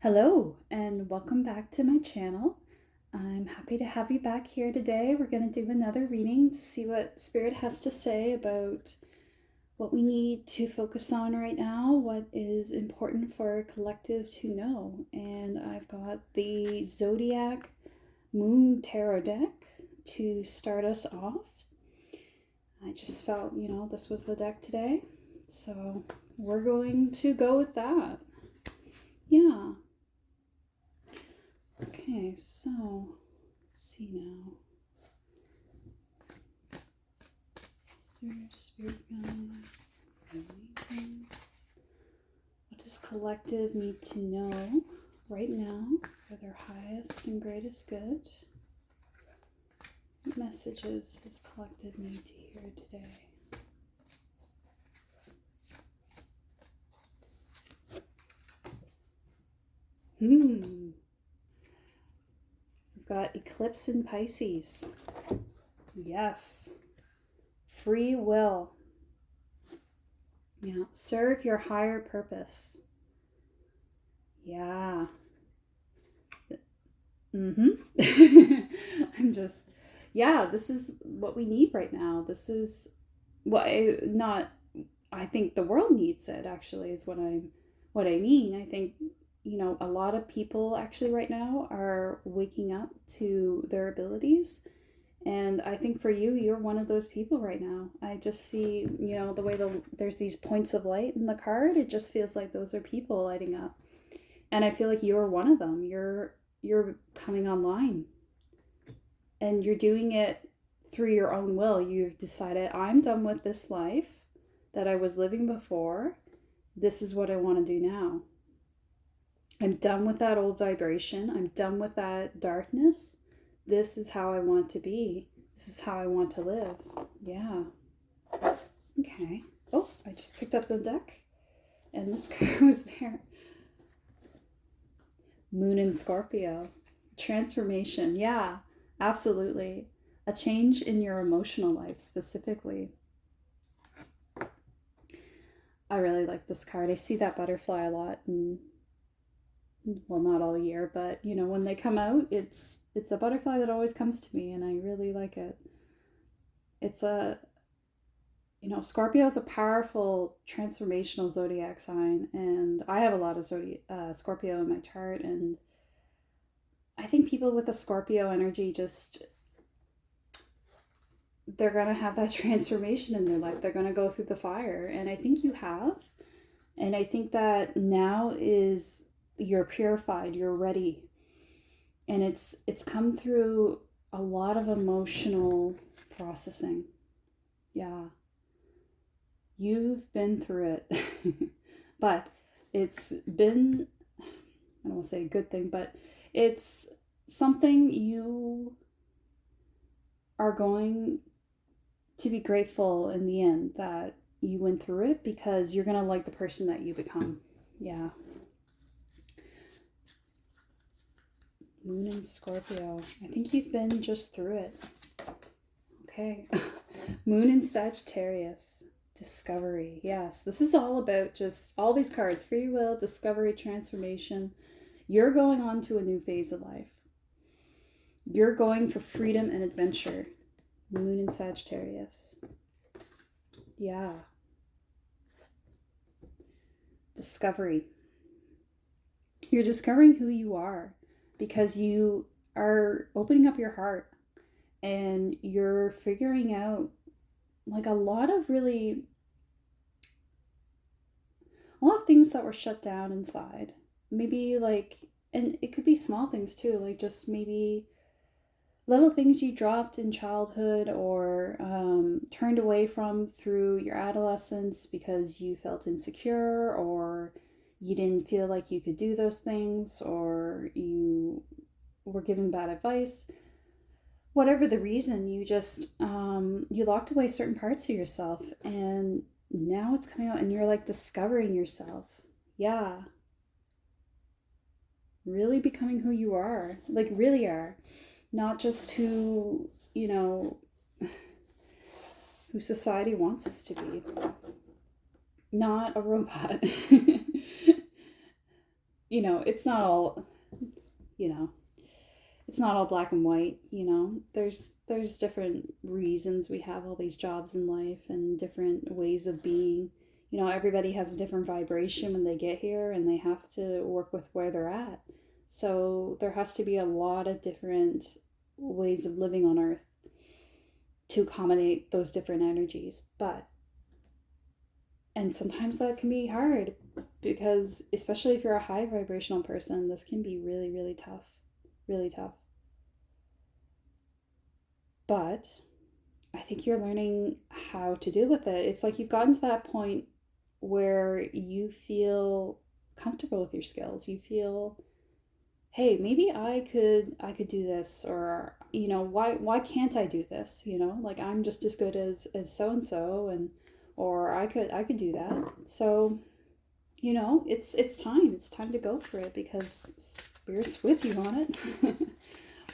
Hello and welcome back to my channel. I'm happy to have you back here today. We're going to do another reading to see what Spirit has to say about what we need to focus on right now, what is important for our collective to know. And I've got the Zodiac Moon Tarot deck to start us off. I just felt, this was the deck today. So we're going to go with that. Yeah. Okay, so let's see now. Spirit guides, what does collective need to know right now for their highest and greatest good? What messages does collective need to hear today? We've got Eclipse in Pisces. Yes. Free will. Yeah. Serve your higher purpose. Yeah. This is what we need right now. This is what I think the world needs it, actually, is what I mean. I think, a lot of people actually right now are waking up to their abilities. And I think for you, you're one of those people right now. I just see, the way there's these points of light in the card, it just feels like those are people lighting up. And I feel like you're one of them. You're coming online. And you're doing it through your own will. You've decided, I'm done with this life that I was living before. This is what I want to do now. I'm done with that old vibration. I'm done with that darkness. This is how I want to be. This is how I want to live. Yeah. Okay. Oh, I just picked up the deck and this card was there. Moon in Scorpio. Transformation. Yeah, absolutely. A change in your emotional life specifically. I really like this card. I see that butterfly a lot, and well, not all year, but when they come out, it's a butterfly that always comes to me, and I really like it. It's Scorpio is a powerful transformational zodiac sign, and I have a lot of Scorpio in my chart, and I think people with a Scorpio energy they're going to have that transformation in their life. They're going to go through the fire, and I think you have. And I think that now is you're purified, you're ready. And it's come through a lot of emotional processing. Yeah. You've been through it. But it's been, I don't want to say a good thing, but it's something you are going to be grateful in the end that you went through it, because you're going to like the person that you become. Yeah. Moon in Scorpio. I think you've been just through it. Okay. Moon in Sagittarius. Discovery. Yes. This is all about just all these cards. Free will, discovery, transformation. You're going on to a new phase of life. You're going for freedom and adventure. Moon in Sagittarius. Yeah. Discovery. You're discovering who you are because you are opening up your heart and you're figuring out like a lot of things that were shut down inside. Maybe and it could be small things too, like just maybe little things you dropped in childhood or turned away from through your adolescence because you felt insecure, or you didn't feel like you could do those things, or you were given bad advice. Whatever the reason, you just you locked away certain parts of yourself, and now it's coming out and you're like discovering yourself. Yeah. Really becoming who you are, like really are. Not just who society wants us to be. Not a robot. it's not all, you know, it's not all black and white, there's different reasons we have all these jobs in life and different ways of being. Everybody has a different vibration when they get here, and they have to work with where they're at. So there has to be a lot of different ways of living on earth to accommodate those different energies. And sometimes that can be hard, because especially if you're a high vibrational person, this can be really, really tough. Really tough. But I think you're learning how to deal with it. It's like you've gotten to that point where you feel comfortable with your skills. You feel, hey, maybe I could do this, or why can't I do this? Like, I'm just as good as so and so, and or I could do that. So it's time to go for it, because spirit's with you on it.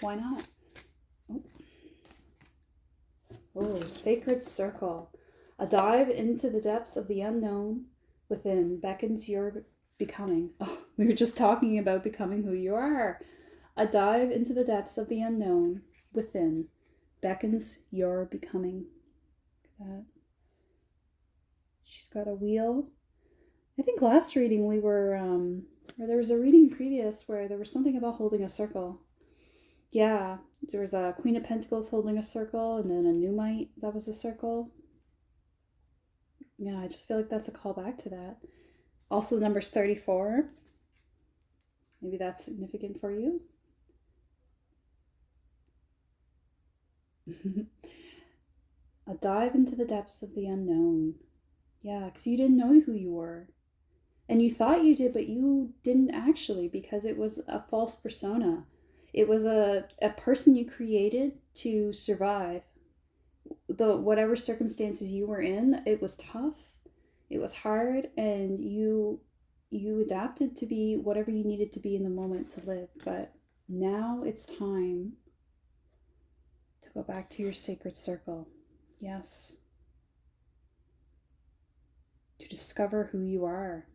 Why not? Oh, sacred circle. A dive into the depths of the unknown within beckons your becoming. Oh, we were just talking about becoming who you are. A dive into the depths of the unknown within beckons your becoming. Look at that. She's got a wheel. I think last reading we were, or there was a reading previous where there was something about holding a circle. Yeah, there was a Queen of Pentacles holding a circle, and then a Numite that was a circle. Yeah, I just feel like that's a call back to that. Also, the number's 34. Maybe that's significant for you. A dive into the depths of the unknown. Yeah, because you didn't know who you were. And you thought you did, but you didn't actually, because it was a false persona. It was a person you created to survive. Whatever circumstances you were in, it was tough, it was hard, and you adapted to be whatever you needed to be in the moment to live. But now it's time to go back to your sacred circle. Yes. To discover who you are.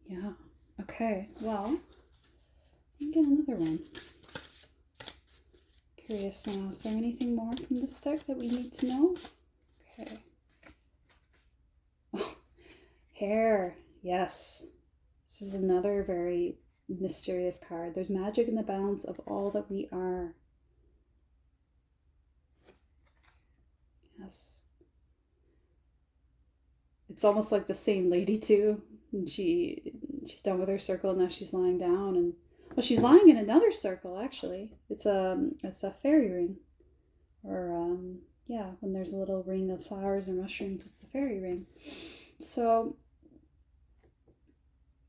Yeah. Okay, well, let me get another one. Curious now, is there anything more from this deck that we need to know? Okay. Oh, hair. Yes. This is another very mysterious card. There's magic in the balance of all that we are. Yes. It's almost like the same lady too. And she's done with her circle, now she's lying down, and well, she's lying in another circle actually. It's a fairy ring. Or yeah, when there's a little ring of flowers or mushrooms, it's a fairy ring. So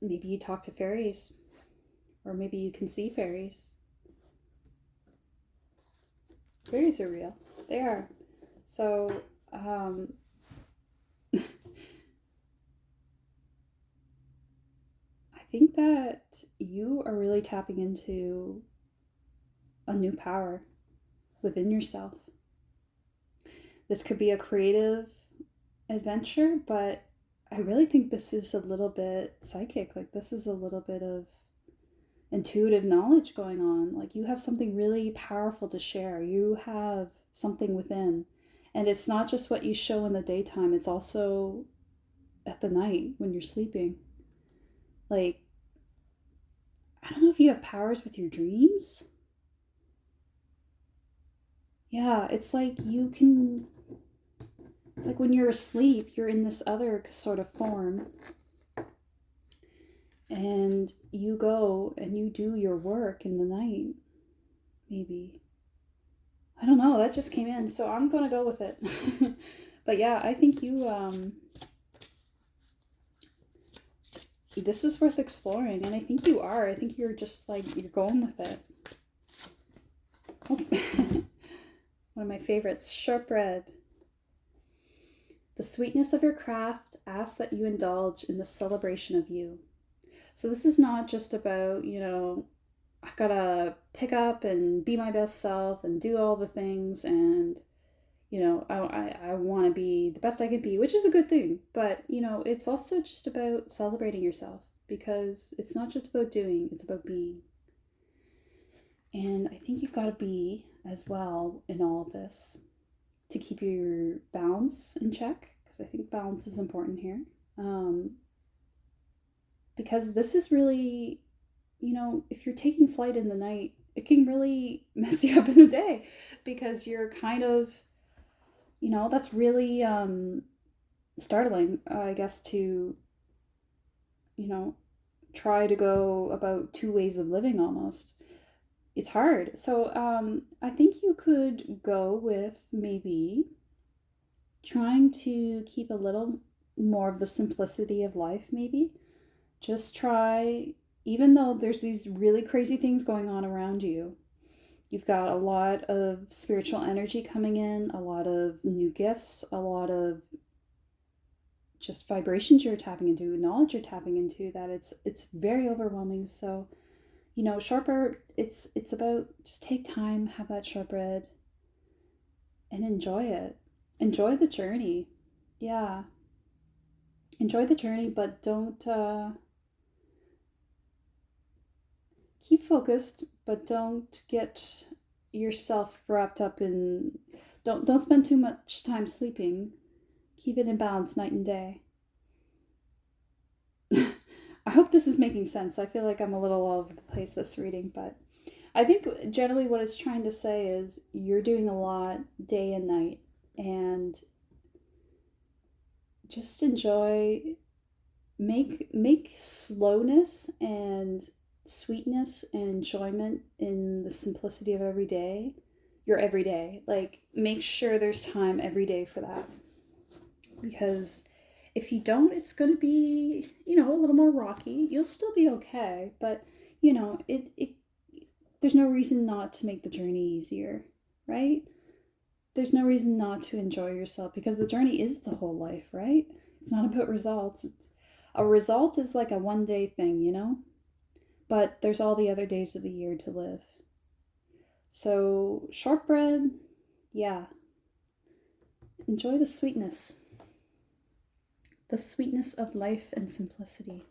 maybe you talk to fairies, or maybe you can see fairies. Fairies are real. They are. So I think that you are really tapping into a new power within yourself. This could be a creative adventure, but I really think this is a little bit psychic. Like, this is a little bit of intuitive knowledge going on. Like, you have something really powerful to share. You have something within. And it's not just what you show in the daytime, it's also at the night when you're sleeping. Like, I don't know if you have powers with your dreams. Yeah, it's like it's like when you're asleep, you're in this other sort of form, and you go and you do your work in the night. Maybe. I don't know, that just came in, so I'm gonna go with it. But yeah, I think this is worth exploring, and I think you are. I think you're just like, you're going with it. Oh. One of my favorites, sharp red. The sweetness of your craft asks that you indulge in the celebration of you. So this is not just about, I've got to pick up and be my best self and do all the things and, I want to be the best I can be, which is a good thing. But, it's also just about celebrating yourself because it's not just about doing, it's about being. And I think you've got to be as well in all of this to keep your balance in check because I think balance is important here. Um, because this is really, if you're taking flight in the night, it can really mess you up in the day because you're kind of, that's really startling, I guess, to, you know, try to go about two ways of living almost. It's hard. So I think you could go with maybe trying to keep a little more of the simplicity of life, maybe. Just try, even though there's these really crazy things going on around you, you've got a lot of spiritual energy coming in, a lot of new gifts, a lot of just vibrations you're tapping into, knowledge you're tapping into, that it's very overwhelming. So, shortbread, it's about just take time, have that shortbread, and enjoy it. Enjoy the journey. Yeah. Enjoy the journey, but don't keep focused, but don't get yourself wrapped up in don't spend too much time sleeping. Keep it in balance night and day. I hope this is making sense. I feel like I'm a little all over the place this reading, but I think generally what it's trying to say is you're doing a lot day and night, and just enjoy, make slowness and sweetness and enjoyment in the simplicity of every day your everyday. Like, make sure there's time every day for that, because if you don't, it's going to be, a little more rocky. You'll still be okay, but it there's no reason not to make the journey easier, right? There's no reason not to enjoy yourself because the journey is the whole life, right? It's not about results. A result is like a one day thing. But there's all the other days of the year to live. So, shortbread, yeah, enjoy the sweetness of life and simplicity.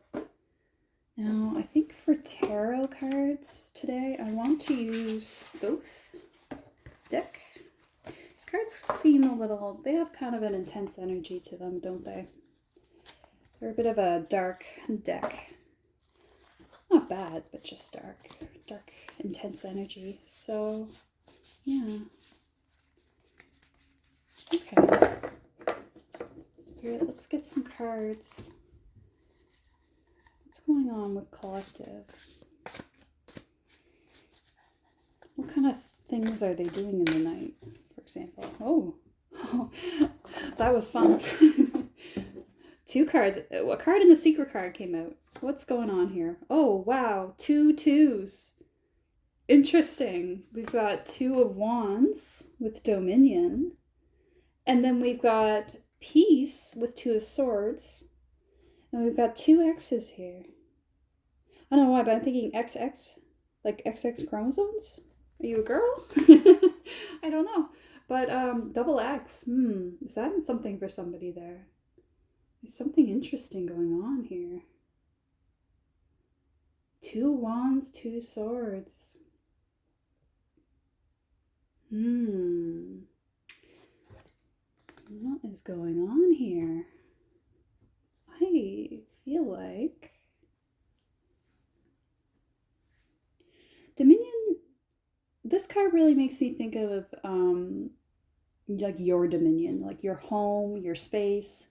Now, I think for tarot cards today, I want to use Thoth deck. These cards seem they have kind of an intense energy to them, don't they? They're a bit of a dark deck. Not bad, but just dark, intense energy. So, yeah. Okay. Spirit, let's get some cards. What's going on with collective? What kind of things are they doing in the night, for example? Oh, that was fun. Two cards. A card in the secret card came out. What's going on here? Oh, wow. 2 2s. Interesting. We've got 2 of Wands with Dominion. And then we've got Peace with 2 of Swords. And we've got 2 X's here. I don't know why, but I'm thinking XX. Like XX chromosomes? Are you a girl? I don't know. But double X. Is that something for somebody there? There's something interesting going on here. 2 wands, 2 swords. What is going on here? I feel like Dominion, this card really makes me think of like your dominion, like your home, your space,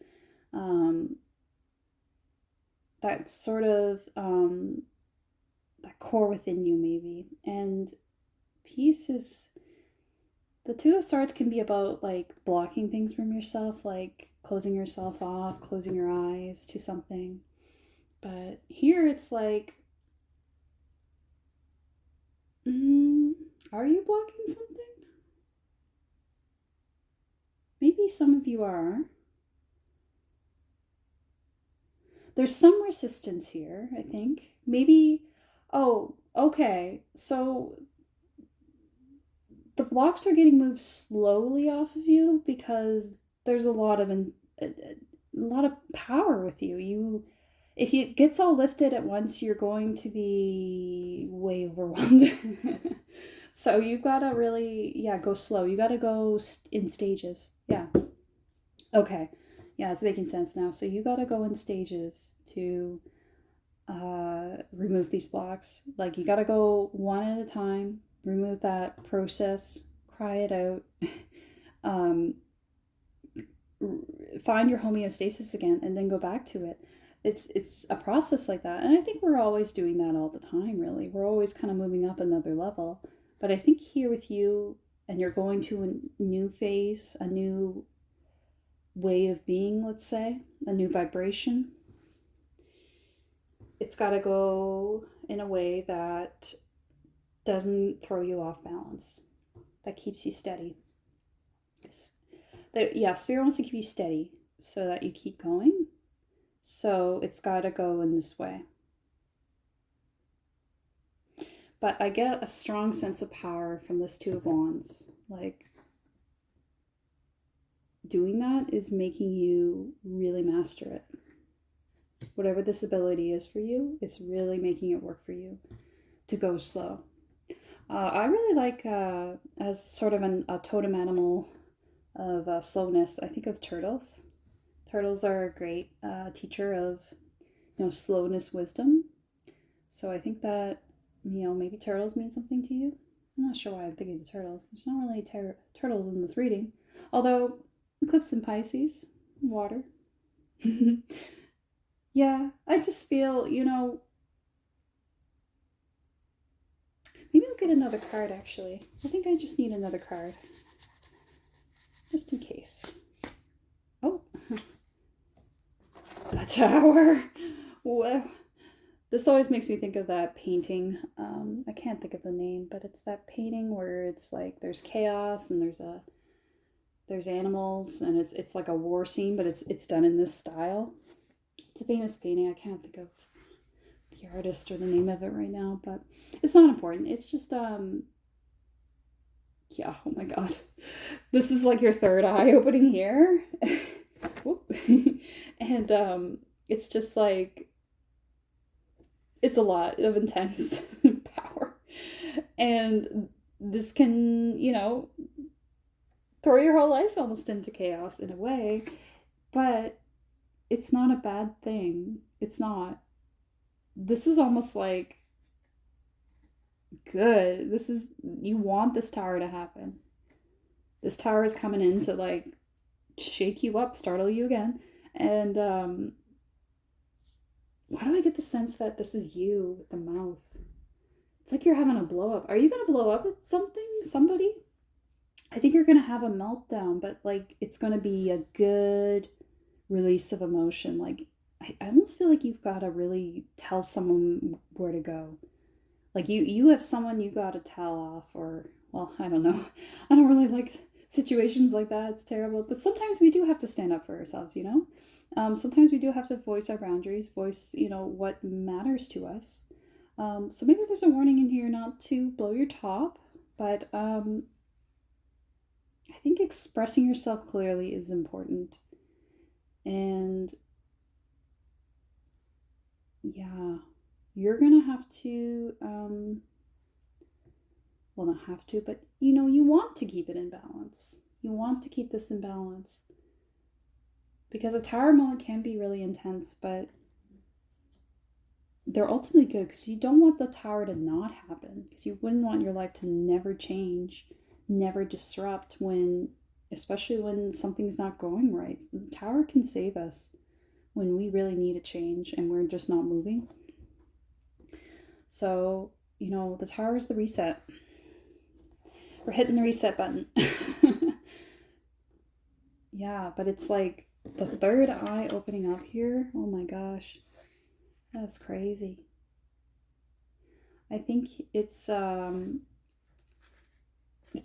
that sort of that core within you maybe. And peace is, the 2 of Swords can be about like blocking things from yourself, like closing yourself off, closing your eyes to something. But here it's like, are you blocking something? Maybe some of you are. There's some resistance here, I think. Maybe, oh, okay. So the blocks are getting moved slowly off of you because there's a lot of power with you. If it gets all lifted at once, you're going to be way overwhelmed. So you've got to really, yeah, go slow. You got to go in stages. Yeah. Okay. Yeah, it's making sense now. So you got to go in stages to remove these blocks. Like you got to go one at a time, remove that, process, cry it out. um, Find your homeostasis again, and then go back to it. It's a process like that, and I think we're always doing that all the time. Really, we're always kind of moving up another level. But I think here with you, and you're going to a new phase, a new way of being, let's say, a new vibration. It's got to go in a way that doesn't throw you off balance, that keeps you steady. Spirit wants to keep you steady so that you keep going. So it's got to go in this way. But I get a strong sense of power from this Two of Wands. Like, doing that is making you really master it. Whatever this ability is for you, it's really making it work for you to go slow. I really like, as sort of a totem animal of slowness, I think of turtles. Turtles are a great teacher of, slowness, wisdom. So I think that, maybe turtles mean something to you. I'm not sure why I'm thinking of turtles. There's not really turtles in this reading. Although, eclipse in Pisces, water. Yeah, I just feel, maybe I'll get another card, actually. I think I just need another card. Just in case. Oh. The Tower. Whoa. This always makes me think of that painting. I can't think of the name, but it's that painting where it's like there's chaos and there's animals, and it's like a war scene, but it's done in this style. It's a famous painting. I can't think of the artist or the name of it right now, but it's not important. It's just yeah, oh my god. This is like your third eye opening here. And it's just like, it's a lot of intense power. And this can, throw your whole life almost into chaos in a way, but it's not a bad thing. It's not. This is almost like good. You want this tower to happen. This tower is coming in to like shake you up, startle you again. And why do I get the sense that this is you with the mouth? It's like you're having a blow up. Are you going to blow up at somebody? I think you're going to have a meltdown, but like it's going to be a good release of emotion. Like I almost feel like you've got to really tell someone where to go. Like you have someone you got to tell off, or, well, I don't know. I don't really like situations like that. It's terrible. But sometimes we do have to stand up for ourselves, sometimes we do have to voice our boundaries, voice, what matters to us. So maybe there's a warning in here not to blow your top, but I think expressing yourself clearly is important. And yeah, you're going to have to, well, not have to, but you want to keep it in balance. You want to keep this in balance. Because a tower moment can be really intense, but they're ultimately good because you don't want the tower to not happen. Because you wouldn't want your life to never change, never disrupt, especially when something's not going right. The tower can save us when we really need a change and we're just not moving. So, the tower is the reset. We're hitting the reset button. Yeah, but it's like the third eye opening up here. Oh my gosh. That's crazy. I think it's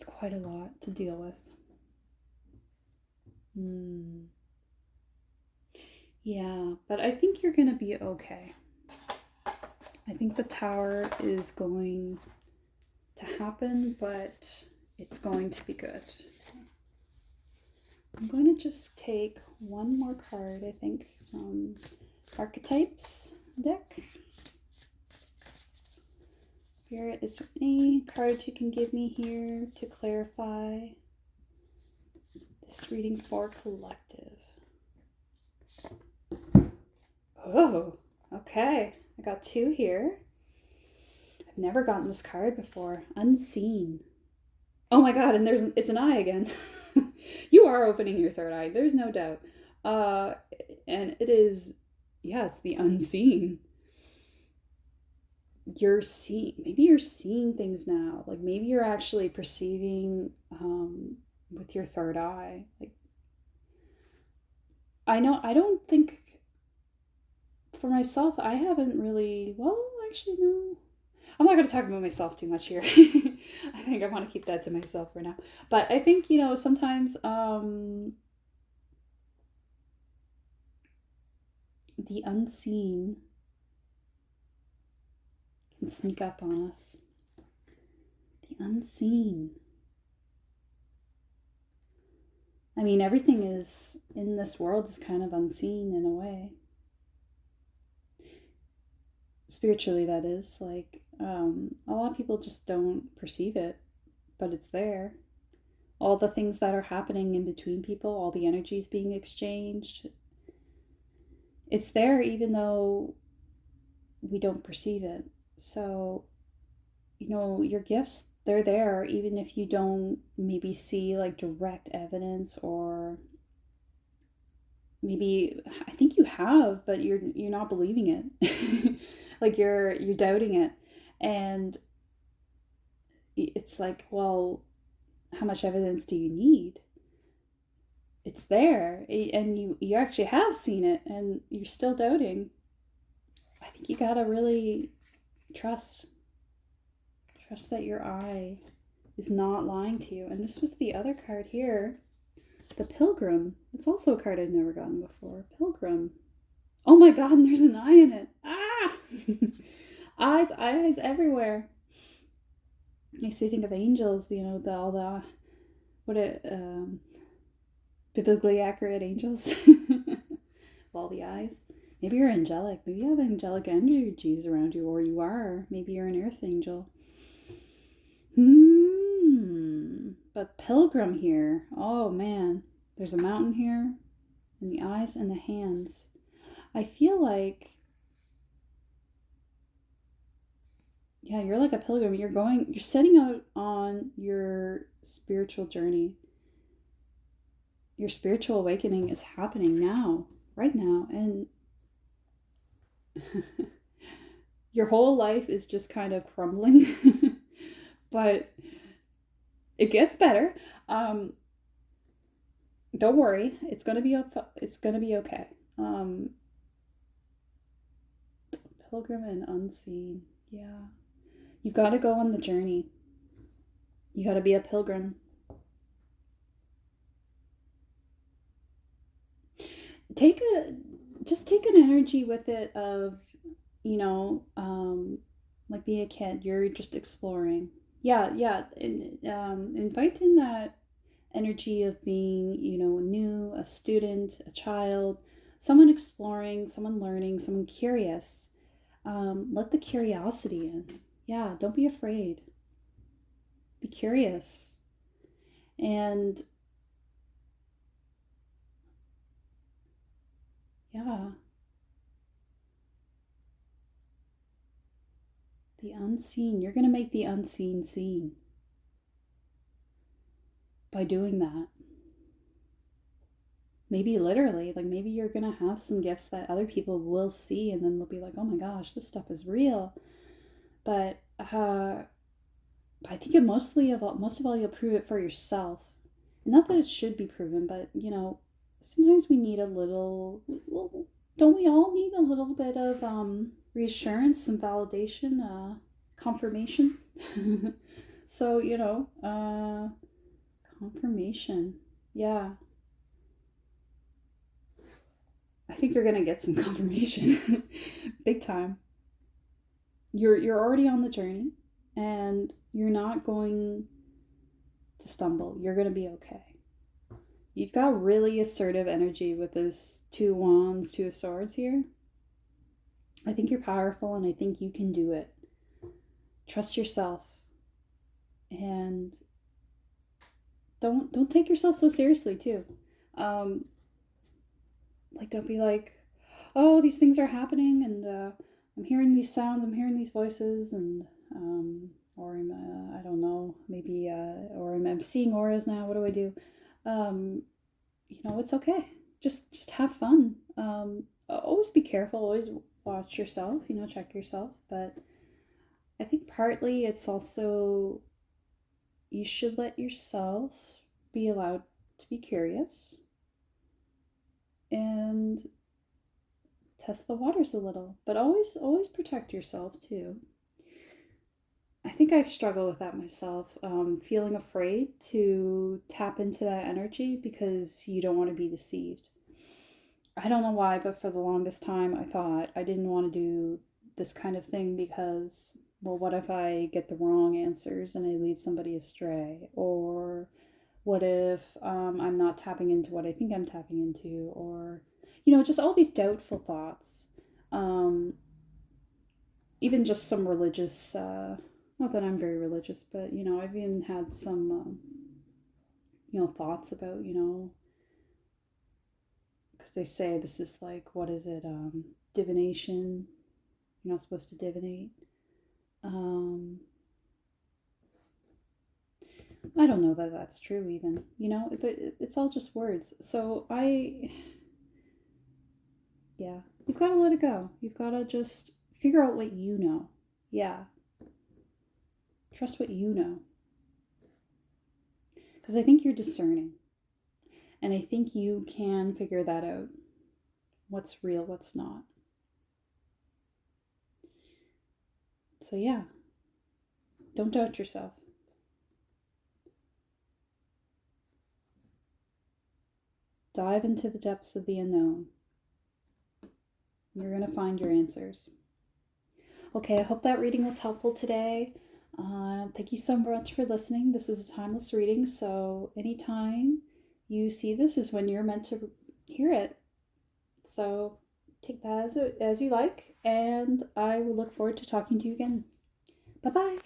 quite a lot to deal with. Yeah, but I think you're going to be okay. I think the tower is going to happen, but It's going to be good. I'm going to just take one more card, I think, from Archetypes deck. Spirit, is there any cards you can give me here to clarify this reading for collective? Oh, okay. I got two here. I've never gotten this card before. Unseen. Oh my god, and it's an eye again. You are opening your third eye, there's no doubt. And it is, yeah, it's the unseen. Maybe you're seeing things now. Like maybe you're actually perceiving with your third eye. Like I don't think for myself, I haven't really, well, actually no. I'm not going to talk about myself too much here. I think I want to keep that to myself for now. But I think, sometimes the unseen can sneak up on us. The unseen. I mean, everything is in this world is kind of unseen in a way. Spiritually, that is. Like, a lot of people just don't perceive it, but it's there. All the things that are happening in between people, all the energies being exchanged, it's there even though we don't perceive it. So, your gifts, they're there even if you don't maybe see like direct evidence, or maybe I think you have, but you're not believing it. Like you're doubting it. And it's like, well, how much evidence do you need? It's there, and you actually have seen it, and you're still doubting. I think you gotta really trust that your eye is not lying to you. And this was the other card here, the Pilgrim. It's also a card I've never gotten before. Pilgrim. Oh my god, and there's an eye in it. Ah! eyes everywhere. Makes me think of angels, biblically accurate angels. All the eyes. Maybe you're angelic. Maybe you have angelic energies around you, or you are. Maybe you're an earth angel. But Pilgrim here. Oh man. There's a mountain here, and the eyes and the hands. I feel like, yeah, you're like a pilgrim. You're setting out on your spiritual journey. Your spiritual awakening is happening now, right now. And your whole life is just kind of crumbling, but it gets better. Don't worry. It's going to be okay. Pilgrim and unseen. Yeah. You got to go on the journey. You got to be a pilgrim. Take an energy with it of, like being a kid. You're just exploring. Yeah. Invite in that energy of being, new, a student, a child, someone exploring, someone learning, someone curious. Let the curiosity in. Yeah, don't be afraid. Be curious. And yeah. The unseen. You're going to make the unseen seen by doing that. Maybe literally, like maybe you're going to have some gifts that other people will see, and then they'll be like, oh my gosh, this stuff is real. But I think most of all, you'll prove it for yourself. Not that it should be proven, but sometimes we need a little, don't we all need a little bit of reassurance and validation, confirmation? So, confirmation. Yeah. I think you're going to get some confirmation. Big time. You're already on the journey, and you're not going to stumble. You're going to be okay. You've got really assertive energy with this 2 wands, 2 of swords here. I think you're powerful and I think you can do it. Trust yourself. And don't take yourself so seriously too. Like, don't be like, oh, these things are happening and I'm hearing these sounds, I'm hearing these voices, and or I'm I don't know, maybe or I'm seeing auras now. What do I do? It's okay. Just have fun. Always be careful. Always watch yourself. Check yourself. But I think partly it's also you should let yourself be allowed to be curious and test the waters a little, but always protect yourself too. I think I've struggled with that myself, feeling afraid to tap into that energy because you don't want to be deceived. I don't know why, but for the longest time I thought I didn't want to do this kind of thing because, well, what if I get the wrong answers and I lead somebody astray? Or what if I'm not tapping into what I think I'm tapping into? Or, just all these doubtful thoughts. Even just some religious, not that I'm very religious, but, I've even had some, thoughts about, because they say this is like, what is it, divination. You're not supposed to divinate. I don't know that that's true even. It's all just words. So yeah, you've got to let it go. You've got to just figure out what you know. Yeah. Trust what you know. Because I think you're discerning. And I think you can figure that out. What's real, what's not. So yeah, don't doubt yourself. Dive into the depths of the unknown. You're going to find your answers. Okay, I hope that reading was helpful today. Thank you so much for listening. This is a timeless reading, so anytime you see this is when you're meant to hear it. So take that as you like, and I will look forward to talking to you again. Bye-bye.